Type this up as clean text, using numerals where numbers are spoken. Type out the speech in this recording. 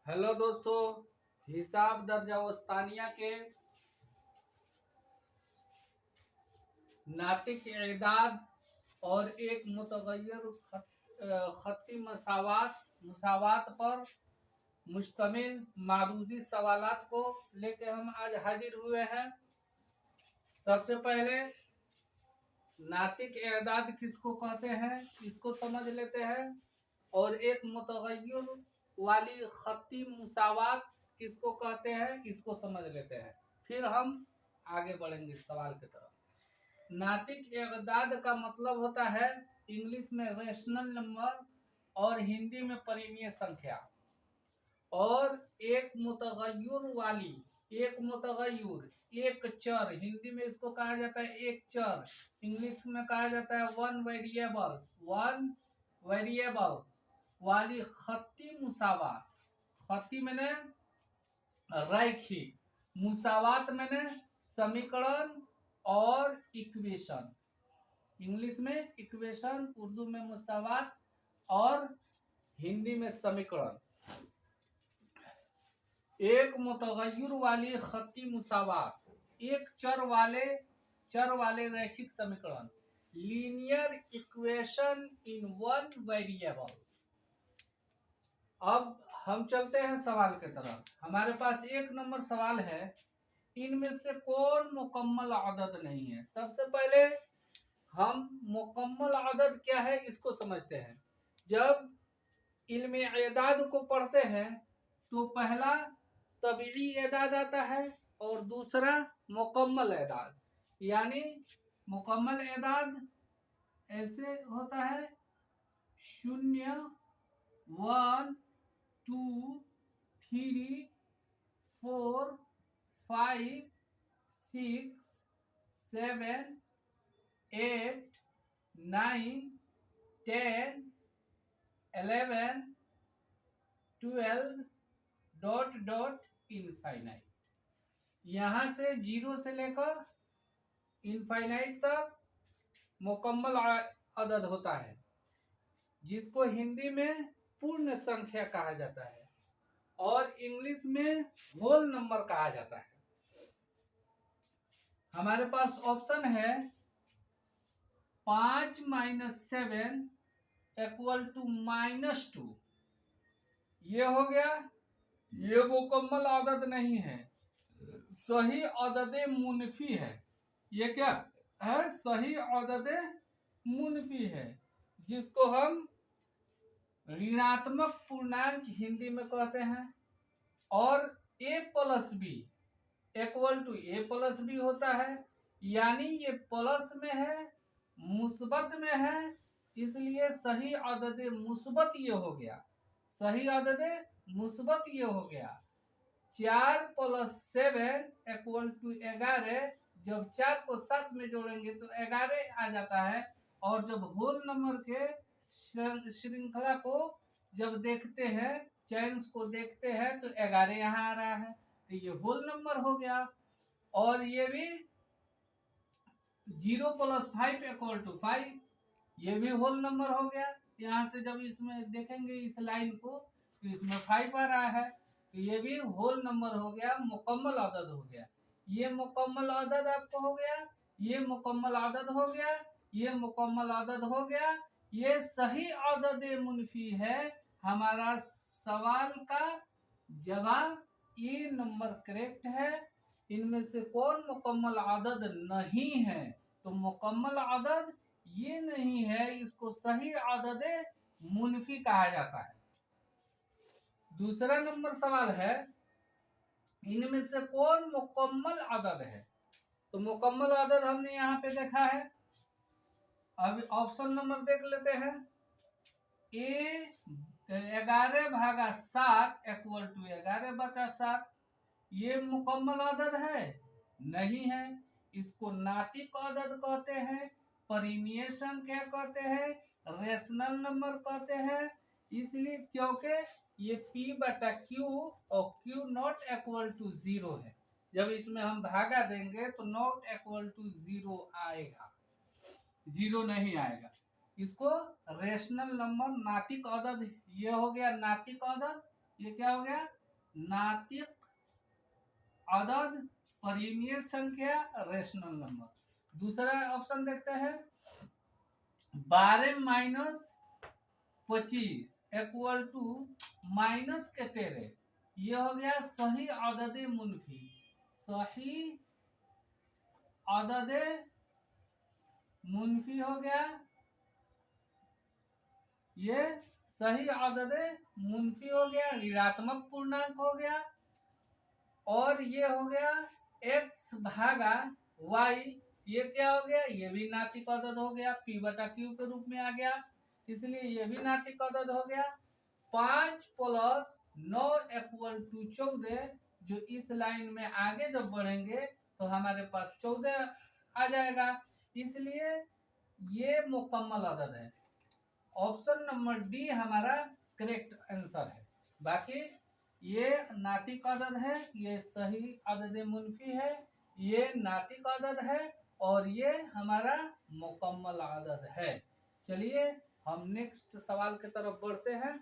Hello दोस्तों, हिसाब दर्जा वस्तानिया के नातिक एदाद और एक मुतगय्यर खत्ती मसावात पर मुश्तमिल मारूजी सवालात को लेकर हम आज हाजिर हुए हैं। सबसे पहले नातिक एदाद किसको कहते हैं इसको समझ लेते हैं, और एक मुतगय्यर वाली खत्ती मुसावात किसको कहते हैं इसको समझ लेते हैं। फिर हम आगे बढ़ेंगे सवाल की तरफ। नातिक एदाद का मतलब होता है इंग्लिश में रेशनल नंबर और हिंदी में परिमेय संख्या। और एक मुतगय्यर एक चर, हिंदी में इसको कहा जाता है एक चर, इंग्लिश में कहा जाता है वन वेरिएबल वाली खत्ती मुसावात। खत्ती मैंने रैखिक, मुसावात मैंने समीकरण और इक्वेशन। इंग्लिश में इक्वेशन, उर्दू में मुसावात और हिंदी में समीकरण। एक मुतगय्यर वाली खत्ती मुसावात, एक चर वाले रैखिक समीकरण, linear equation in one variable. अब हम चलते हैं सवाल की तरफ। हमारे पास एक नंबर सवाल है, इनमें से कौन मुकम्मल अदद नहीं है। सबसे पहले हम मुकम्मल अदद क्या है इसको समझते हैं। जब इल्मे एदाद को पढ़ते हैं तो पहला तबीई एदाद आता है और दूसरा मुकम्मल एदाद। यानी मुकम्मल एदाद ऐसे होता है 0 1 2 3 4 5 6 7 8 9 10 11 12 डॉट डॉट इनफाइनाइट। यहाँ से 0 से लेकर इनफाइनाइट तक मुकम्मल अदद होता है, जिसको हिंदी में पूर्ण संख्या कहा जाता है और इंग्लिश में होल नंबर कहा जाता है। हमारे पास ऑप्शन है 5 - 7 = -2। ये हो गया, ये मुकम्मल अदद नहीं है, सही अदद मुनफी है। ये क्या है? सही अदद मुनफी है, जिसको हम ऋणात्मक पूर्णांक हिंदी में कहते हैं। और a+b होता है, यानी ये प्लस में है, मुस्बत में है, इसलिए सही अदद मुस्बत ये हो गया। सही अदद मुस्बत ये हो गया। 4 + 7 = 11। जब 4 को 7 में जोड़ेंगे तो 11 आ जाता है। और जब होल नंबर के श्रृंखला को जब देखते हैं, चैन्स को देखते हैं, तो 11 यहाँ आ रहा है, तो ये होल नंबर हो गया। और ये भी 0 + 5 = 5, ये भी होल नंबर हो गया। यहाँ से जब इसमें देखेंगे इस लाइन को, तो इसमें 5 आ रहा है, तो ये भी होल नंबर हो गया, मुकम्मल अदद हो गया। ये मुकम्मल अदद आपको हो गया, ये मुकम्मल अदद हो गया, ये मुकम्मल अदद हो गया। ये सही अदद मुनफी है। हमारा सवाल का जवाब ये नंबर करेक्ट है। इनमें से कौन मुकम्मल अदद नहीं है? तो मुकम्मल अदद ये नहीं है, इसको सही अदद मुनफी कहा जाता है। दूसरा नंबर सवाल है, इनमें से कौन मुकम्मल अदद है? तो मुकम्मल अदद हमने यहाँ पे देखा है। अब ऑप्शन नंबर देख लेते हैं। ए 11/7 = 11/7, ये मुकम्मल अदद है? नहीं है। इसको नातिक अदद कहते हैं, परिमेय संख्या कहते हैं, रेशनल नंबर कहते हैं। इसलिए क्योंकि ये p/q और q ≠ 0 है। जब इसमें हम भागा देंगे तो ≠ 0 आएगा, 0 नहीं आएगा। इसको रेशनल नंबर नातिक अदद, ये हो गया नातिक अदद। ये क्या हो गया, नातिक अदद, परिमेय संख्या, रेशनल नंबर। दूसरा ऑप्शन देखते हैं, 12 माइनस 25 इक्वल टू माइनस के 13। ये हो गया सही अदद मुनफी, सही अदद मुनफी हो गया, ये सही अदद मुनफी हो गया, ऋणात्मक पूर्णांक हो गया। और ये हो गया x भागा y, ये क्या हो गया, ये भी नातिक अदद हो गया, p बटा q के रूप में आ गया, इसलिए ये भी नातिक अदद हो गया। 5 प्लस 9 इक्वल टू 14, जो इस लाइन में आगे जब बढ़ेंगे तो हमारे पास 14 आ जाएगा, इसलिए ये मुकम्मल अदद है। ऑप्शन नंबर डी हमारा करेक्ट आंसर है। बाकी ये नातिक अदद है, ये सही अदद मुनफी है, ये नातिक अदद है, और ये हमारा मुकम्मल अदद है। चलिए हम नेक्स्ट सवाल की तरफ बढ़ते हैं।